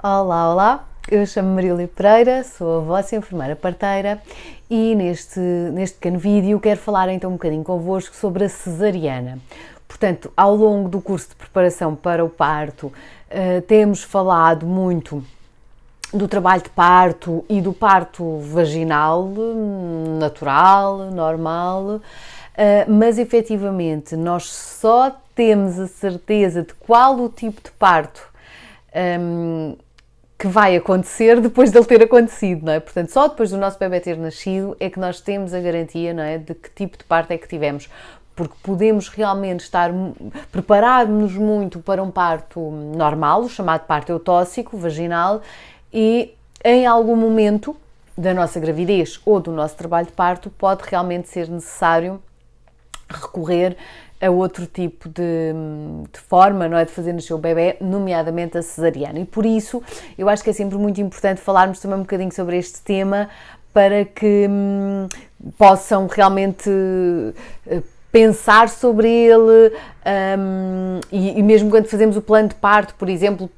Olá, olá, eu chamo-me Marília Pereira, sou a vossa enfermeira parteira e neste pequeno vídeo quero falar então um bocadinho convosco sobre a cesariana. Portanto, ao longo do curso de preparação para o parto, temos falado muito do trabalho de parto e do parto vaginal, natural, normal, mas efetivamente nós só temos a certeza de qual o tipo de parto que vai acontecer depois dele ter acontecido, não é? Portanto, só depois do nosso bebê ter nascido é que nós temos a garantia, não é, de que tipo de parto é que tivemos, porque podemos realmente preparar-nos muito para um parto normal, o chamado parto eutóxico, vaginal, e em algum momento da nossa gravidez ou do nosso trabalho de parto pode realmente ser necessário recorrer a outro tipo de forma, não é, de fazer nascer o bebê, nomeadamente a cesariana. E por isso eu acho que é sempre muito importante falarmos também um bocadinho sobre este tema para que possam realmente pensar sobre ele e mesmo quando fazemos o plano de parto, por exemplo,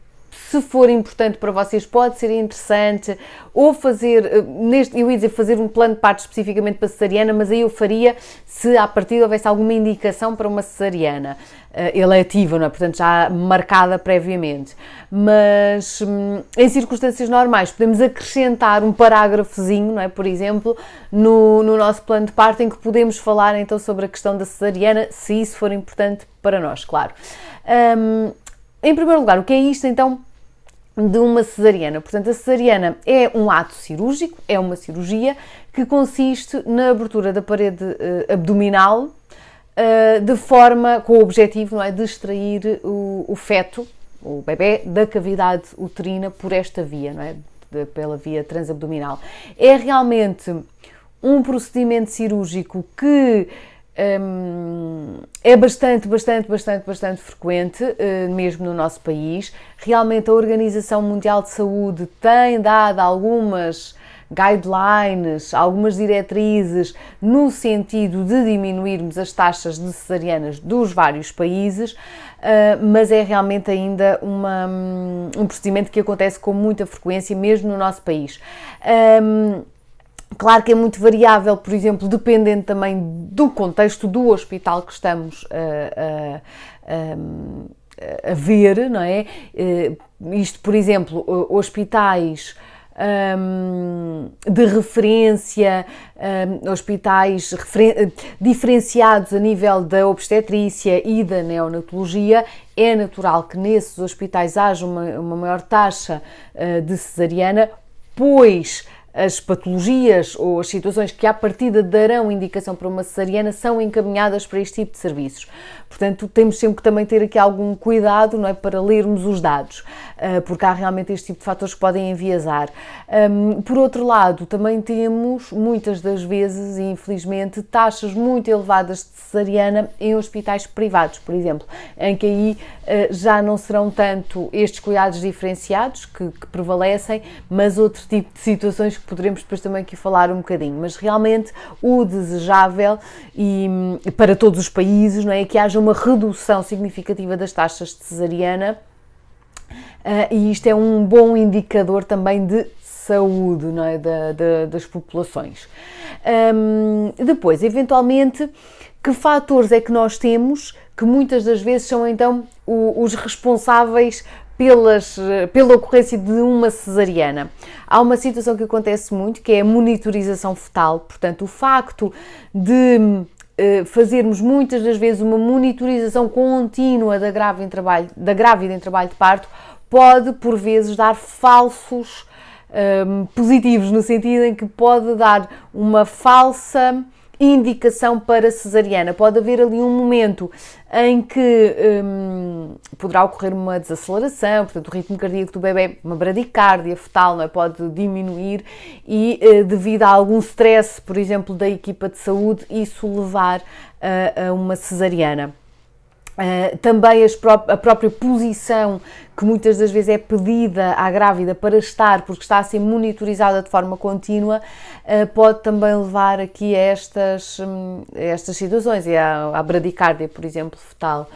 se for importante para vocês, pode ser interessante, ou fazer, eu ia dizer fazer um plano de parto especificamente para cesariana, mas aí eu faria se à partida houvesse alguma indicação para uma cesariana eletiva, não é? Portanto já marcada previamente. Mas em circunstâncias normais podemos acrescentar um parágrafozinho, não é? Por exemplo, no nosso plano de parto em que podemos falar então sobre a questão da cesariana, se isso for importante para nós, claro. Em primeiro lugar, o que é isto então de uma cesariana? Portanto, a cesariana é um ato cirúrgico, é uma cirurgia que consiste na abertura da parede abdominal de forma, com o objetivo, não é, de extrair o feto, o bebê, da cavidade uterina por esta via, não é, pela via transabdominal. É realmente um procedimento cirúrgico que é bastante frequente, mesmo no nosso país. Realmente a Organização Mundial de Saúde tem dado algumas guidelines, algumas diretrizes no sentido de diminuirmos as taxas de cesarianas dos vários países, mas é realmente ainda um procedimento que acontece com muita frequência, mesmo no nosso país. Claro que é muito variável, por exemplo, dependendo também do contexto do hospital que estamos a ver, não é? Isto, por exemplo, hospitais de referência, hospitais diferenciados a nível da obstetrícia e da neonatologia, é natural que nesses hospitais haja uma maior taxa de cesariana, pois as patologias ou as situações que à partida darão indicação para uma cesariana são encaminhadas para este tipo de serviços. Portanto, temos sempre que também ter aqui algum cuidado, não é, para lermos os dados, porque há realmente este tipo de fatores que podem enviesar. Por outro lado, também temos, muitas das vezes, e infelizmente, taxas muito elevadas de cesariana em hospitais privados, por exemplo, em que aí já não serão tanto estes cuidados diferenciados que prevalecem, mas outro tipo de situações que poderemos depois também aqui falar um bocadinho. Mas realmente o desejável e para todos os países, não é, que haja uma redução significativa das taxas de cesariana, e isto é um bom indicador também de saúde, não é, das populações. Depois, eventualmente, que fatores é que nós temos que muitas das vezes são então os responsáveis pela ocorrência de uma cesariana? Há uma situação que acontece muito, que é a monitorização fetal. Portanto, o facto de fazermos muitas das vezes uma monitorização contínua da grávida em trabalho de parto pode, por vezes, dar falsos positivos, no sentido em que pode dar uma falsa indicação para cesariana. Pode haver ali um momento em que poderá ocorrer uma desaceleração, portanto o ritmo cardíaco do bebê, uma bradicárdia fetal, não é, pode diminuir e devido a algum stress, por exemplo, da equipa de saúde, isso levar a uma cesariana. Também a própria posição que muitas das vezes é pedida à grávida para estar, porque está a ser monitorizada de forma contínua, pode também levar aqui a estas situações, e à bradicárdia, por exemplo, fetal.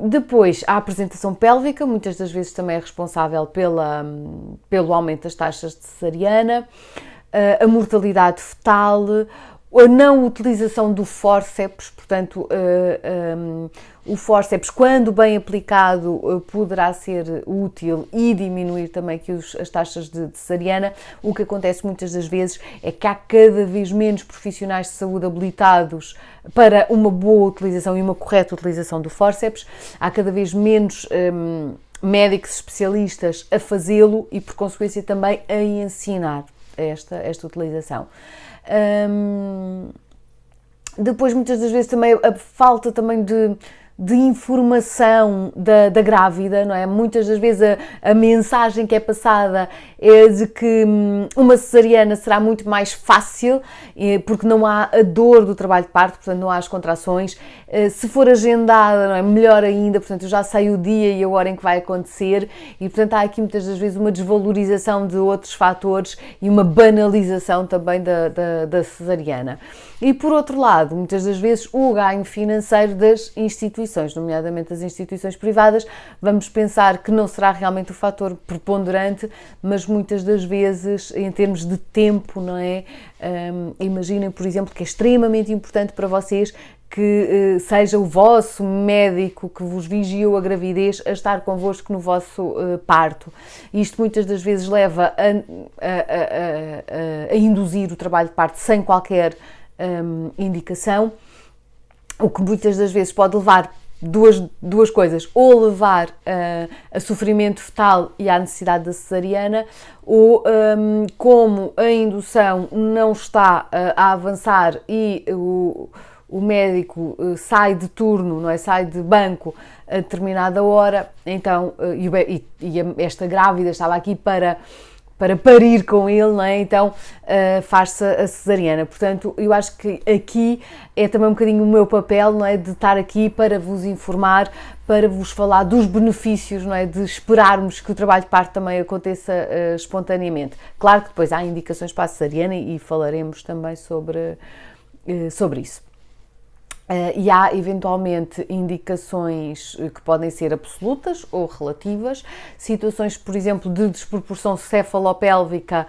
Depois, a apresentação pélvica, muitas das vezes também é responsável pelo aumento das taxas de cesariana, a mortalidade fetal, a não utilização do fórceps, portanto, o fórceps, quando bem aplicado, poderá ser útil e diminuir também aqui as taxas de cesariana. O que acontece muitas das vezes é que há cada vez menos profissionais de saúde habilitados para uma boa utilização e uma correta utilização do fórceps, há cada vez menos médicos especialistas a fazê-lo e, por consequência, também a ensinar esta utilização. Depois, muitas das vezes, também a falta também de informação da grávida, não é? Muitas das vezes a mensagem que é passada é de que uma cesariana será muito mais fácil, porque não há a dor do trabalho de parto, portanto não há as contrações. Se for agendada, não é? Melhor ainda, portanto eu já sei o dia e a hora em que vai acontecer, e portanto há aqui muitas das vezes uma desvalorização de outros fatores e uma banalização também da cesariana. E por outro lado, muitas das vezes o ganho financeiro das instituições, nomeadamente as instituições privadas, vamos pensar que não será realmente o fator preponderante, mas muitas das vezes, em termos de tempo, não é? Imaginem, por exemplo, que é extremamente importante para vocês que seja o vosso médico que vos vigiou a gravidez a estar convosco no vosso parto. Isto muitas das vezes leva a induzir o trabalho de parto sem qualquer indicação, o que muitas das vezes pode levar duas coisas, ou levar a sofrimento fetal e à necessidade da cesariana, ou como a indução não está a avançar e o médico sai de turno, não é? Sai de banco a determinada hora, então, esta grávida estava aqui para parir com ele, não é? Então faz-se a cesariana. Portanto, eu acho que aqui é também um bocadinho o meu papel, não é? De estar aqui para vos informar, para vos falar dos benefícios, não é? De esperarmos que o trabalho de parto também aconteça espontaneamente. Claro que depois há indicações para a cesariana e falaremos também sobre isso. E há eventualmente indicações que podem ser absolutas ou relativas, situações, por exemplo, de desproporção cefalopélvica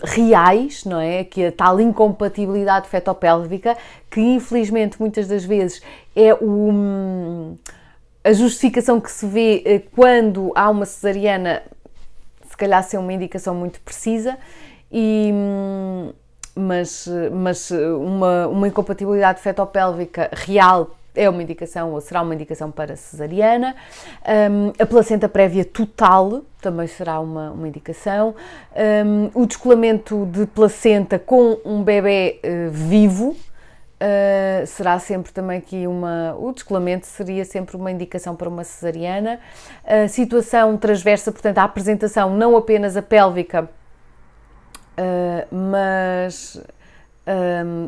reais, não é? Que a tal incompatibilidade fetopélvica, que infelizmente muitas das vezes é a justificação que se vê quando há uma cesariana, se calhar ser uma indicação muito precisa, mas uma incompatibilidade fetopélvica real é uma indicação ou será uma indicação para cesariana. A placenta prévia total também será uma indicação. O descolamento de placenta com um bebê vivo será sempre também aqui o descolamento seria sempre uma indicação para uma cesariana. A situação transversa, portanto a apresentação não apenas a pélvica, mas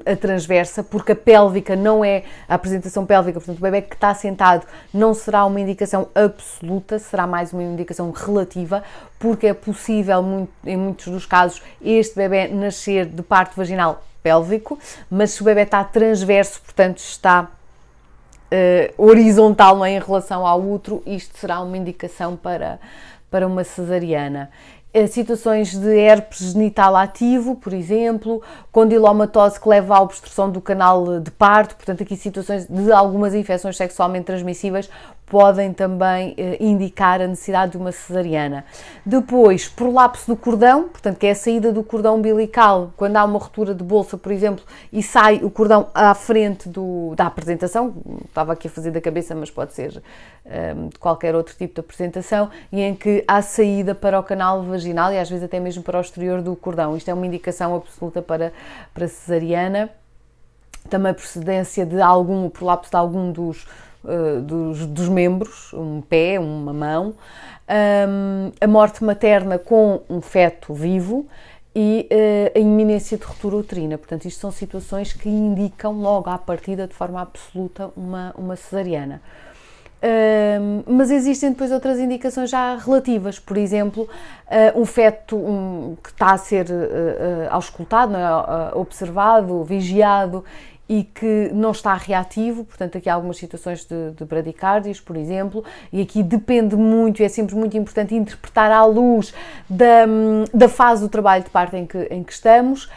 a transversa, porque a pélvica não é a apresentação pélvica, portanto o bebê que está sentado não será uma indicação absoluta, será mais uma indicação relativa, porque é possível, em muitos dos casos, este bebê nascer de parto vaginal pélvico, mas se o bebê está transverso, portanto está horizontal, não é, em relação ao útero, isto será uma indicação para uma cesariana. Situações de herpes genital ativo, por exemplo, condilomatose que leva à obstrução do canal de parto, portanto aqui situações de algumas infecções sexualmente transmissíveis podem também indicar a necessidade de uma cesariana. Depois, prolapso do cordão, portanto que é a saída do cordão umbilical, quando há uma ruptura de bolsa, por exemplo, e sai o cordão à frente da apresentação, estava aqui a fazer da cabeça, mas pode ser de qualquer outro tipo de apresentação, e em que há saída para o canal vaginal e às vezes até mesmo para o exterior do cordão. Isto é uma indicação absoluta para cesariana. Também a procedência de o prolapso de algum dos membros, um pé, uma mão, a morte materna com um feto vivo e a iminência de ruptura uterina. Portanto, isto são situações que indicam logo à partida, de forma absoluta, uma cesariana. Mas existem depois outras indicações já relativas, por exemplo, um feto que está a ser auscultado, não é? Observado, vigiado e que não está reativo, portanto aqui há algumas situações de bradicárdias, por exemplo, e aqui depende muito, é sempre muito importante interpretar à luz da fase do trabalho de parto em que estamos.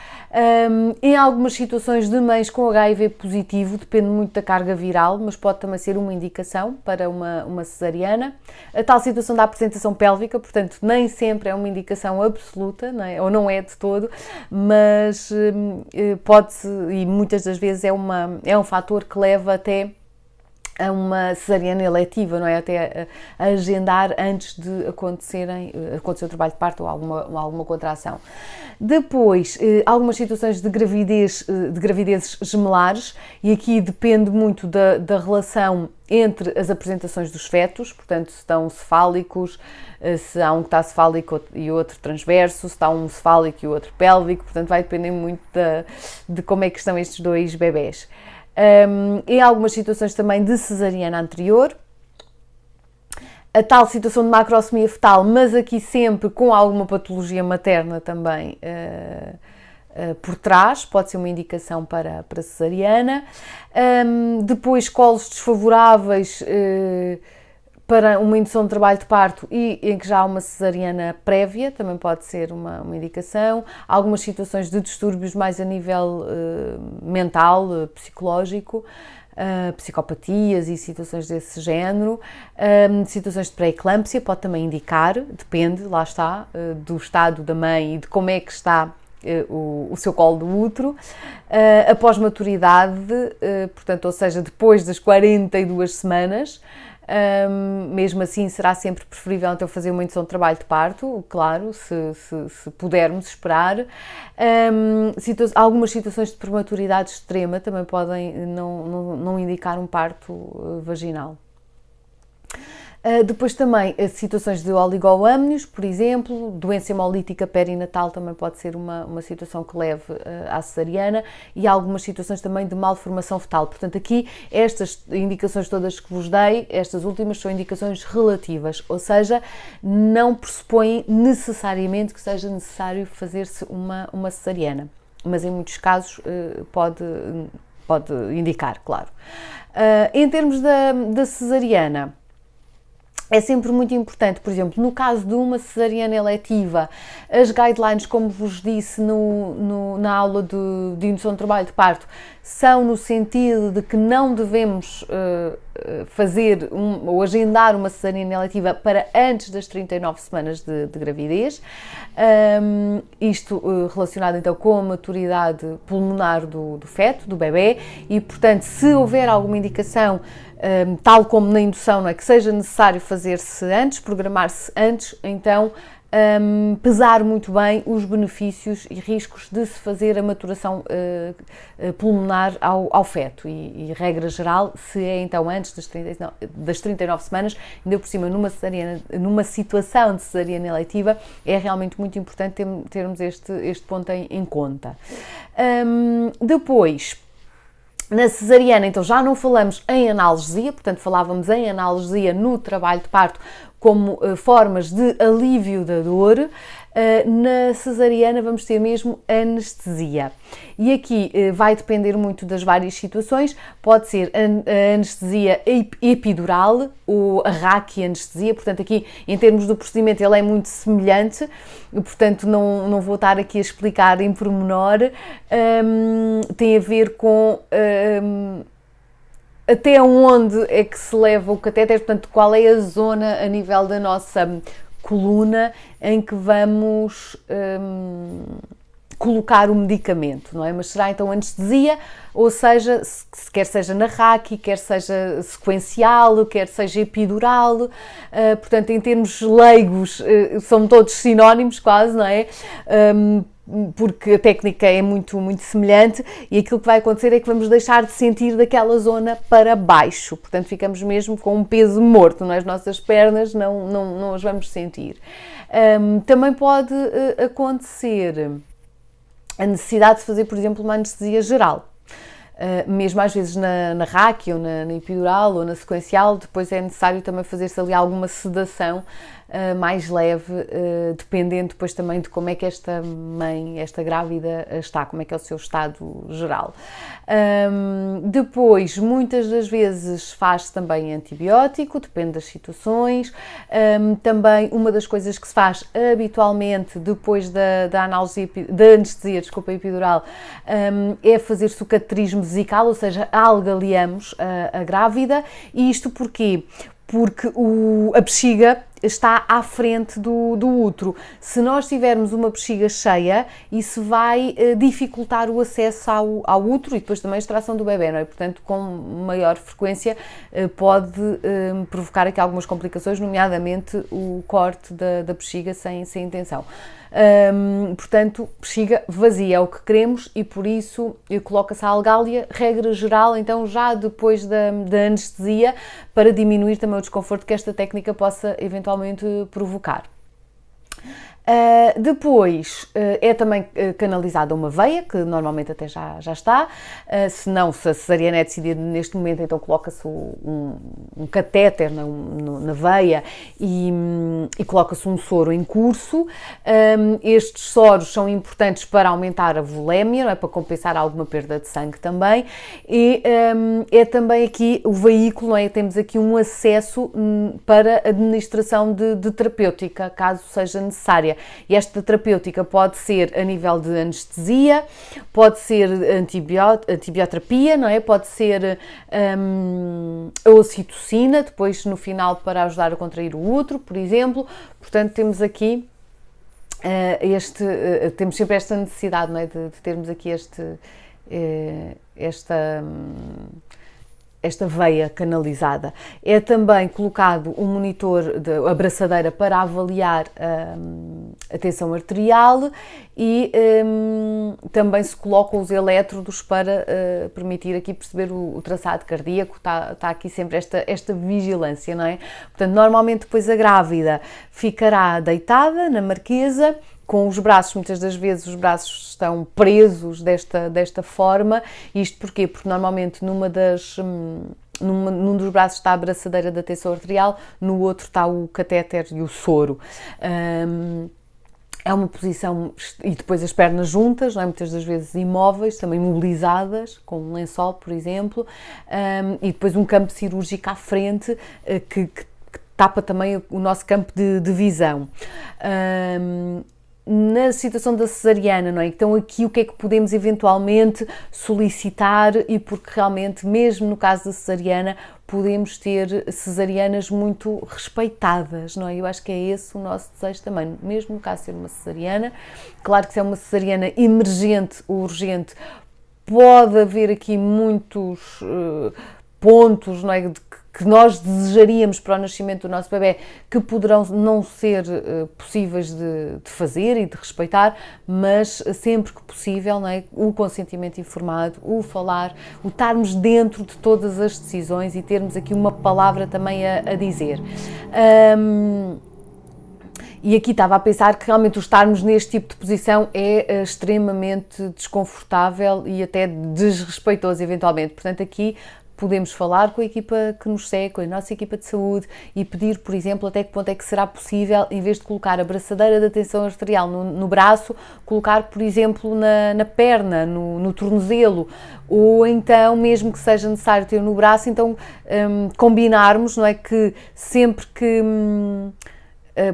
Em algumas situações de mães com HIV positivo, depende muito da carga viral, mas pode também ser uma indicação para uma cesariana. A tal situação da apresentação pélvica, portanto, nem sempre é uma indicação absoluta, não é? Ou não é de todo, mas pode-se, e muitas das vezes é um fator que leva até a uma cesariana eletiva, não é? Até a agendar antes de acontecer o trabalho de parto ou alguma contração. Depois, algumas situações de gravidezes gemelares, e aqui depende muito da relação entre as apresentações dos fetos, portanto, se estão cefálicos, se há um que está cefálico e outro transverso, se está um cefálico e o outro pélvico, portanto, vai depender muito de como é que estão estes dois bebés. Em algumas situações também de cesariana anterior, a tal situação de macrosomia fetal, mas aqui sempre com alguma patologia materna também por trás, pode ser uma indicação para cesariana. Depois colos desfavoráveis para uma indução de trabalho de parto e em que já há uma cesariana prévia, também pode ser uma indicação. Algumas situações de distúrbios mais a nível mental, psicológico, psicopatias e situações desse género. Situações de pré-eclâmpsia pode também indicar, depende, lá está, do estado da mãe e de como é que está o seu colo do útero. Após maturidade, portanto, ou seja, depois das 42 semanas, mesmo assim será sempre preferível então fazer uma indução de trabalho de parto, claro, se pudermos esperar. Algumas situações de prematuridade extrema também podem não indicar um parto vaginal. Depois também situações de oligoâmnios, por exemplo, doença hemolítica perinatal também pode ser uma situação que leve à cesariana, e algumas situações também de malformação fetal. Portanto, aqui estas indicações todas que vos dei, estas últimas são indicações relativas, ou seja, não pressupõem necessariamente que seja necessário fazer-se uma cesariana, mas em muitos casos pode indicar, claro. Em termos da cesariana, é sempre muito importante, por exemplo, no caso de uma cesariana eletiva, as guidelines, como vos disse na aula de indução de trabalho de parto, são no sentido de que não devemos fazer ou agendar uma cesariana eletiva para antes das 39 semanas de gravidez, isto relacionado então com a maturidade pulmonar do feto, do bebê, e portanto se houver alguma indicação, tal como na indução, não é, que seja necessário fazer-se antes, programar-se antes, então pesar muito bem os benefícios e riscos de se fazer a maturação pulmonar ao feto e regra geral, se é então antes das 39 semanas, ainda por cima numa situação de cesariana eletiva, é realmente muito importante termos este ponto em conta. Depois, na cesariana, então já não falamos em analgesia, portanto falávamos em analgesia no trabalho de parto como formas de alívio da dor. Na cesariana vamos ter mesmo anestesia. E aqui vai depender muito das várias situações, pode ser a anestesia epidural ou a raquianestesia, portanto aqui em termos do procedimento ele é muito semelhante, portanto não vou estar aqui a explicar em pormenor, tem a ver com até onde é que se leva o catéter, portanto qual é a zona a nível da nossa coluna em que vamos colocar o medicamento, não é? Mas será então anestesia, ou seja, quer seja na raqui, quer seja sequencial, quer seja epidural, portanto em termos leigos são todos sinónimos quase, não é? porque a técnica é muito, muito semelhante, e aquilo que vai acontecer é que vamos deixar de sentir daquela zona para baixo, portanto ficamos mesmo com um peso morto, nas nossas pernas não as vamos sentir. Também pode acontecer a necessidade de fazer, por exemplo, uma anestesia geral. Mesmo às vezes na RAC ou na epidural ou na sequencial, depois é necessário também fazer-se ali alguma sedação mais leve, dependendo depois também de como é que esta mãe, esta grávida está, como é que é o seu estado geral. Depois, muitas das vezes faz-se também antibiótico, depende das situações. Também uma das coisas que se faz habitualmente depois da anestesia epidural, é fazer-se o cateterismo vesical, ou seja, algaleamos a grávida. E isto porquê? Porque a bexiga está à frente do útero. Se nós tivermos uma bexiga cheia, isso vai dificultar o acesso ao útero e depois também a extração do bebê, não é? Portanto, com maior frequência pode provocar aqui algumas complicações, nomeadamente o corte da bexiga sem intenção. Portanto, bexiga vazia é o que queremos e por isso coloca-se a algália, regra geral, então já depois da anestesia, para diminuir também o desconforto que esta técnica possa eventualmente provocar. Depois é também canalizada uma veia, que normalmente até já está. Se a cesariana é decidida neste momento, então coloca-se um catéter na veia e coloca-se um soro em curso. Estes soros são importantes para aumentar a volémia, não é? Para compensar alguma perda de sangue também. E é também aqui o veículo, não é? Temos aqui um acesso para administração de terapêutica, caso seja necessária. E esta terapêutica pode ser a nível de anestesia, pode ser antibioterapia, não é? Pode ser a ocitocina, depois no final para ajudar a contrair o útero, por exemplo. Portanto, temos aqui temos sempre esta necessidade, não é? de termos aqui esta veia canalizada. É também colocado um monitor, a braçadeira, para avaliar a tensão arterial e também se colocam os elétrodos para permitir aqui perceber o traçado cardíaco. Está aqui sempre esta vigilância, não é? Portanto, normalmente depois a grávida ficará deitada na marquesa, com os braços, muitas das vezes os braços estão presos desta forma. Isto porquê? Porque normalmente num dos braços está a braçadeira da tensão arterial, no outro está o catéter e o soro. É uma posição, e depois as pernas juntas, não é? Muitas das vezes imóveis, também mobilizadas, com um lençol, por exemplo, e depois um campo cirúrgico à frente que tapa também o nosso campo de visão. Na situação da cesariana, não é? Então aqui o que é que podemos eventualmente solicitar, e porque realmente mesmo no caso da cesariana podemos ter cesarianas muito respeitadas, não é? Eu acho que é esse o nosso desejo também, mesmo no caso de ser uma cesariana. Claro que se é uma cesariana emergente ou urgente, pode haver aqui muitos pontos, não é? Que nós desejaríamos para o nascimento do nosso bebê, que poderão não ser possíveis de fazer e de respeitar, mas sempre que possível, não é? O consentimento informado, o falar, o estarmos dentro de todas as decisões e termos aqui uma palavra também a dizer. E aqui estava a pensar que realmente o estarmos neste tipo de posição é extremamente desconfortável e até desrespeitoso eventualmente. Portanto, aqui podemos falar com a equipa que nos segue, com a nossa equipa de saúde, e pedir, por exemplo, até que ponto é que será possível, em vez de colocar a braçadeira da tensão arterial no braço, colocar, por exemplo, na perna, no tornozelo, ou então, mesmo que seja necessário ter no braço, então combinarmos, não é, que sempre que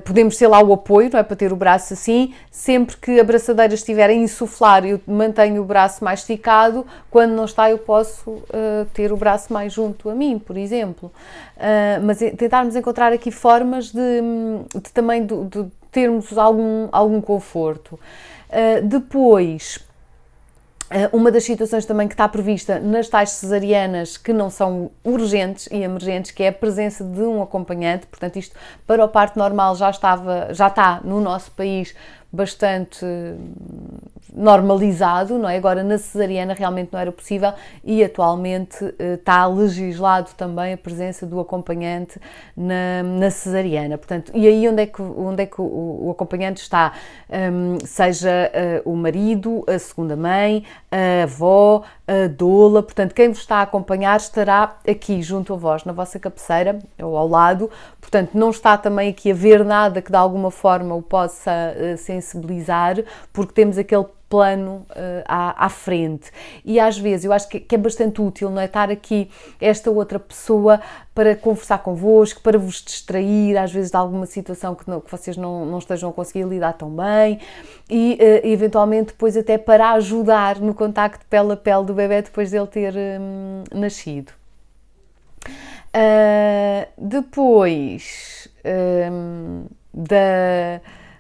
podemos ter lá o apoio, não é, para ter o braço assim, sempre que a braçadeira estiver a insuflar, eu mantenho o braço mais esticado, quando não está eu posso ter o braço mais junto a mim, por exemplo. Mas tentarmos encontrar aqui formas de também de termos algum conforto. Depois, Uma das situações também que está prevista nas tais cesarianas que não são urgentes e emergentes, que é a presença de um acompanhante, portanto isto para o parto normal já está no nosso país bastante normalizado, não é? Agora na cesariana realmente não era possível e atualmente está legislado também a presença do acompanhante na cesariana, portanto, e aí onde é que o acompanhante está? Seja o marido, a segunda mãe, a avó, a doula, portanto, quem vos está a acompanhar estará aqui junto a vós, na vossa cabeceira ou ao lado, portanto, não está também aqui a ver nada que de alguma forma o possa sensibilizar, porque temos aquele plano à frente. E às vezes eu acho que é bastante útil, não é? Estar aqui esta outra pessoa para conversar convosco, para vos distrair, às vezes de alguma situação que vocês não estejam a conseguir lidar tão bem e eventualmente depois até para ajudar no contacto pele a pele do bebê depois dele ter nascido. Depois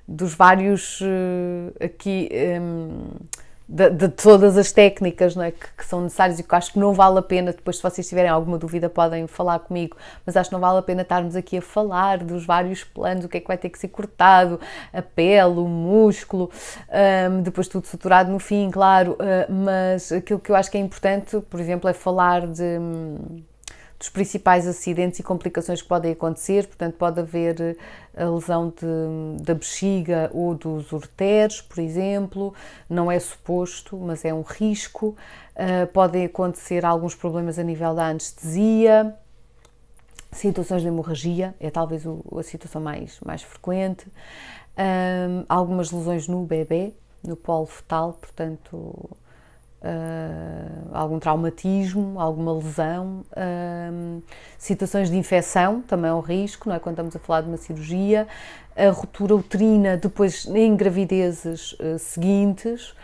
dos vários aqui de todas as técnicas, não é, que são necessárias e que acho que não vale a pena, depois se vocês tiverem alguma dúvida podem falar comigo, mas acho que não vale a pena estarmos aqui a falar dos vários planos, o que é que vai ter que ser cortado, a pele, o músculo, depois tudo suturado no fim, claro, mas aquilo que eu acho que é importante, por exemplo, é falar dos principais acidentes e complicações que podem acontecer, portanto pode haver a lesão da bexiga ou dos ureteres, por exemplo, não é suposto, mas é um risco, podem acontecer alguns problemas a nível da anestesia, situações de hemorragia, é talvez a situação mais frequente, algumas lesões no bebê, no polo fetal, portanto algum traumatismo, alguma lesão, situações de infecção, também é um risco, não é? Quando estamos a falar de uma cirurgia, a ruptura uterina depois em gravidezes seguintes,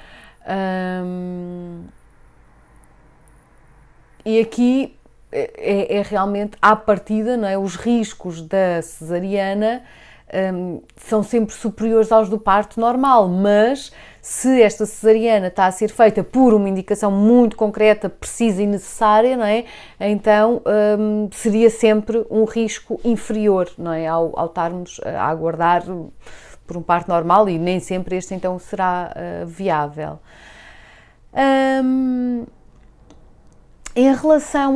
e aqui é realmente à partida, não é? Os riscos da cesariana são sempre superiores aos do parto normal, mas se esta cesariana está a ser feita por uma indicação muito concreta, precisa e necessária, não é? Então seria sempre um risco inferior, não é? Ao estarmos a aguardar por um parto normal, e nem sempre este então será viável. Em relação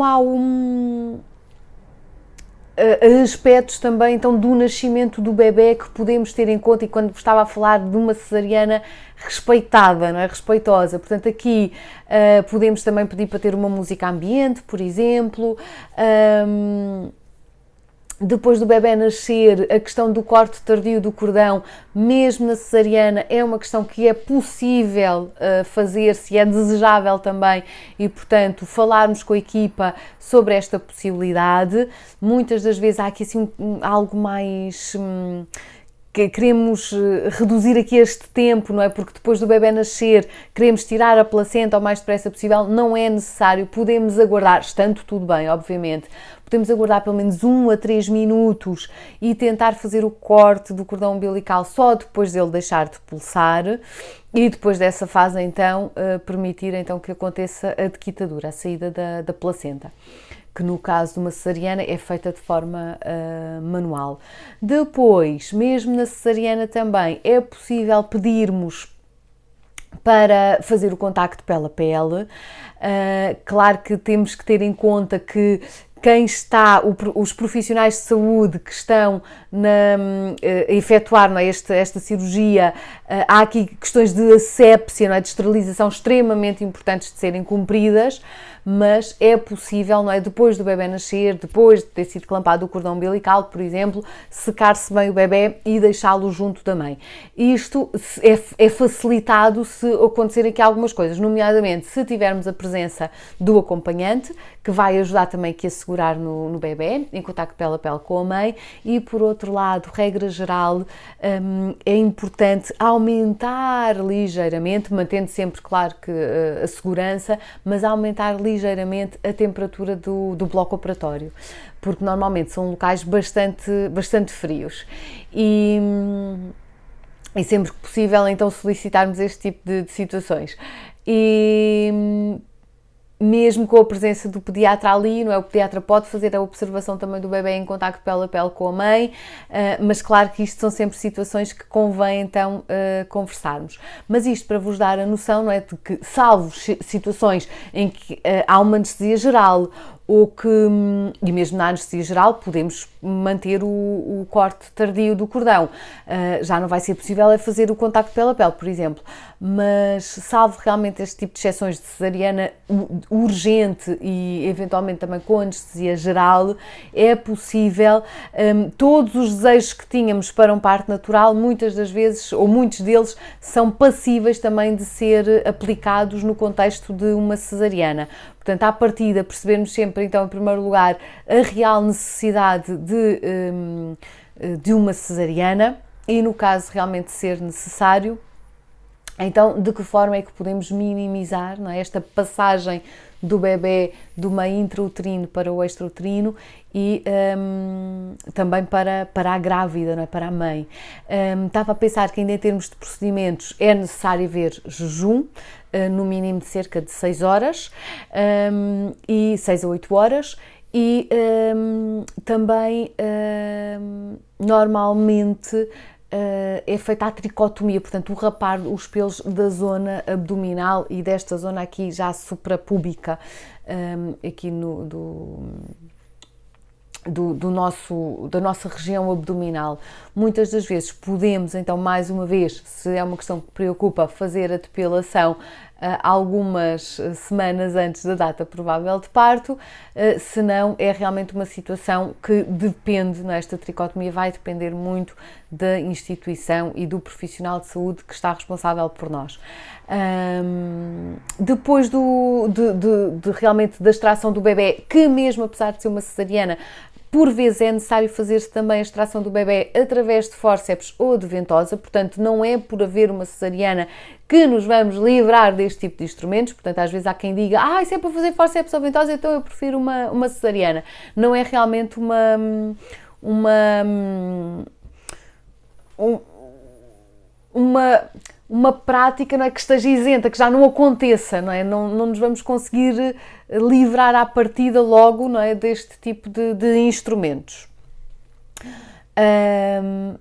aspectos também então do nascimento do bebê que podemos ter em conta, e quando estava a falar de uma cesariana respeitada, não é? Respeitosa, portanto aqui podemos também pedir para ter uma música ambiente, por exemplo. Depois do bebê nascer, a questão do corte tardio do cordão, mesmo na cesariana, é uma questão que é possível fazer, se é desejável também, e portanto falarmos com a equipa sobre esta possibilidade. Muitas das vezes há aqui assim algo mais que queremos reduzir aqui este tempo, não é? Porque depois do bebê nascer queremos tirar a placenta o mais depressa possível, não é necessário, podemos aguardar, estando tudo bem, obviamente, podemos aguardar pelo menos 1 a 3 minutos e tentar fazer o corte do cordão umbilical só depois dele deixar de pulsar, e depois dessa fase então permitir então que aconteça a dequitadura, a saída da placenta, que no caso de uma cesariana é feita de forma manual. Depois, mesmo na cesariana também, é possível pedirmos para fazer o contacto pele a pele. Claro que temos que ter em conta que quem está, os profissionais de saúde que estão a efetuar, não é, esta cirurgia, há aqui questões de asepsia, não é, de esterilização extremamente importantes de serem cumpridas, mas é possível, não é, depois do bebê nascer, depois de ter sido clampado o cordão umbilical, por exemplo, secar-se bem o bebê e deixá-lo junto da mãe. Isto é facilitado se acontecerem aqui algumas coisas, nomeadamente se tivermos a presença do acompanhante, que vai ajudar também aqui a segurar no bebê, em contacto pele a pele com a mãe, e por outro lado, regra geral, é importante aumentar ligeiramente, mantendo sempre, claro, que a segurança, mas aumentar ligeiramente a temperatura do bloco operatório, porque normalmente são locais bastante frios. E sempre que possível, então, solicitarmos este tipo de situações. e mesmo com a presença do pediatra ali, não é? O pediatra pode fazer a observação também do bebê em contacto pele a pele com a mãe, mas claro que isto são sempre situações que convém então conversarmos. Mas isto para vos dar a noção, não é, de que, salvo situações em que há uma anestesia geral, ou que, e mesmo na anestesia geral, podemos manter o corte tardio do cordão. Já não vai ser possível fazer o contacto pele a pele, por exemplo, mas salvo realmente este tipo de exceções de cesariana urgente e eventualmente também com anestesia geral, é possível, todos os desejos que tínhamos para um parto natural, muitas das vezes, ou muitos deles, são passíveis também de ser aplicados no contexto de uma cesariana. Portanto, à partida, percebermos sempre, então, em primeiro lugar, a real necessidade de uma cesariana e, no caso realmente ser necessário, então, de que forma é que podemos minimizar, não é, esta passagem do bebê do meio intrauterino para o extrauterino e também para a grávida, não é, para a mãe. Estava a pensar que ainda em termos de procedimentos é necessário haver jejum, no mínimo de cerca de 6 horas, e 6 a 8 horas, e também normalmente é feita a tricotomia, portanto o rapar os pelos da zona abdominal e desta zona aqui já suprapúbica, aqui da nossa região abdominal. Muitas das vezes podemos, então, mais uma vez, se é uma questão que preocupa, fazer a depilação algumas semanas antes da data provável de parto, se não é realmente uma situação que depende, esta tricotomia vai depender muito da instituição e do profissional de saúde que está responsável por nós. Depois de realmente da extração do bebê, que mesmo apesar de ser uma cesariana, por vezes é necessário fazer-se também a extração do bebê através de fórceps ou de ventosa, portanto não é por haver uma cesariana que nos vamos livrar deste tipo de instrumentos, portanto às vezes há quem diga isso é para fazer fórceps ou ventosa, então eu prefiro uma cesariana. Não é realmente uma prática, não é, que esteja isenta, que já não aconteça, não é? Não nos vamos conseguir livrar à partida logo, não é, deste tipo de instrumentos.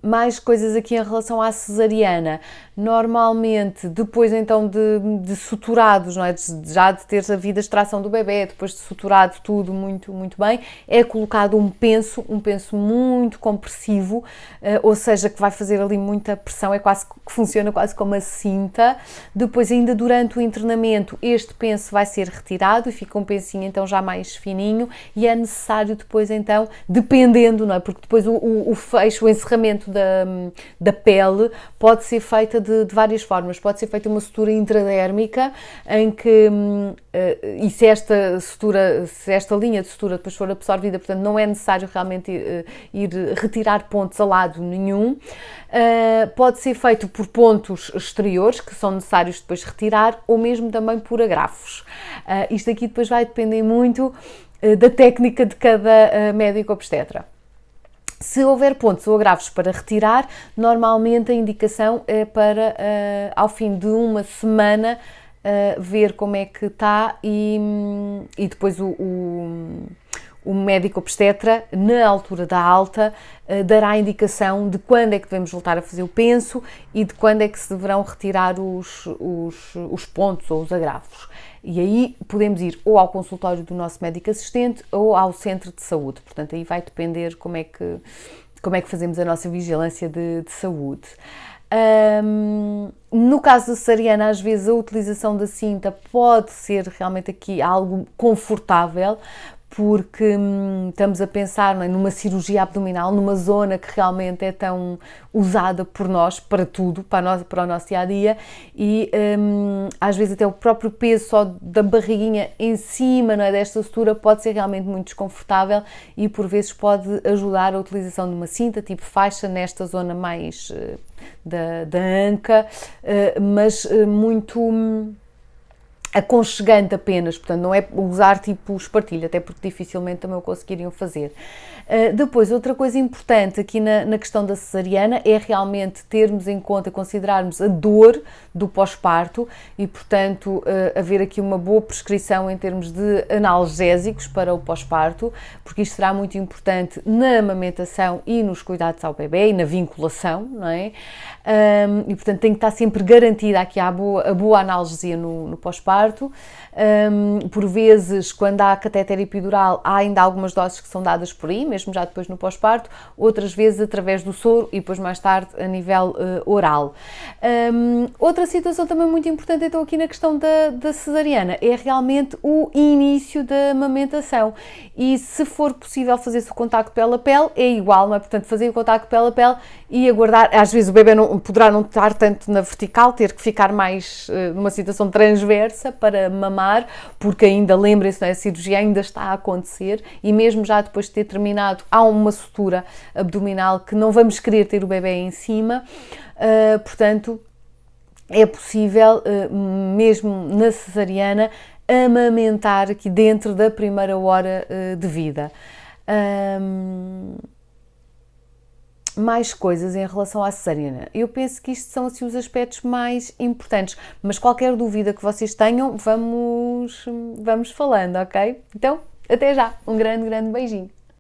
Mais coisas aqui em relação à cesariana. Normalmente, depois então de suturados, não é? Já de ter havido a extração do bebê, depois de suturado tudo muito, muito bem, é colocado um penso muito compressivo, ou seja, que vai fazer ali muita pressão, que funciona quase como a cinta. Depois, ainda durante o internamento, este penso vai ser retirado e fica um pensinho então já mais fininho, e é necessário depois então, dependendo, não é? Porque depois o fecho, o encerramento da pele pode ser feita de várias formas. Pode ser feita uma sutura intradérmica, em que, e se esta linha de sutura depois for absorvida, portanto não é necessário realmente ir retirar pontos a lado nenhum. Pode ser feito por pontos exteriores, que são necessários depois retirar, ou mesmo também por agrafos. Isto aqui depois vai depender muito da técnica de cada médico obstetra. Se houver pontos ou agravos para retirar, normalmente a indicação é para, ao fim de uma semana, ver como é que está e depois o médico obstetra, na altura da alta, dará a indicação de quando é que devemos voltar a fazer o penso e de quando é que se deverão retirar os pontos ou os agravos. E aí podemos ir ou ao consultório do nosso médico assistente ou ao centro de saúde. Portanto, aí vai depender como é que fazemos a nossa vigilância de saúde. No caso da cesariana, às vezes a utilização da cinta pode ser realmente aqui algo confortável, porque estamos a pensar, não é, numa cirurgia abdominal, numa zona que realmente é tão usada por nós, para tudo, para o nosso dia-a-dia, e às vezes até o próprio peso só da barriguinha em cima, não é, desta sutura pode ser realmente muito desconfortável e por vezes pode ajudar a utilização de uma cinta tipo faixa nesta zona mais da anca, mas muito aconchegante apenas, portanto não é usar tipo espartilho, até porque dificilmente também o conseguiriam fazer. Depois, outra coisa importante aqui na questão da cesariana é realmente termos em conta, considerarmos a dor do pós-parto e, portanto, haver aqui uma boa prescrição em termos de analgésicos para o pós-parto, porque isto será muito importante na amamentação e nos cuidados ao bebê e na vinculação, não é? E, portanto, tem que estar sempre garantida aqui a boa analgesia no pós-parto. Por vezes, quando há catéter epidural, há ainda algumas doses que são dadas por aí, mesmo já depois no pós-parto, outras vezes através do soro e depois mais tarde a nível oral. Outra situação também muito importante, então, aqui na questão da cesariana, é realmente o início da amamentação. E se for possível fazer-se o contacto pele a pele, é igual, não é? Portanto, fazer o contacto pele a pele e aguardar, às vezes o bebê poderá não estar tanto na vertical, ter que ficar mais numa situação transversa para mamar, porque ainda, lembrem-se, não é? A cirurgia ainda está a acontecer e mesmo já depois de ter terminado, há uma sutura abdominal que não vamos querer ter o bebê em cima, portanto, é possível, mesmo na cesariana, amamentar aqui dentro da primeira hora de vida. Mais coisas em relação à cesariana. Eu penso que isto são assim os aspectos mais importantes, mas qualquer dúvida que vocês tenham, vamos falando, ok? Então, até já! Um grande beijinho!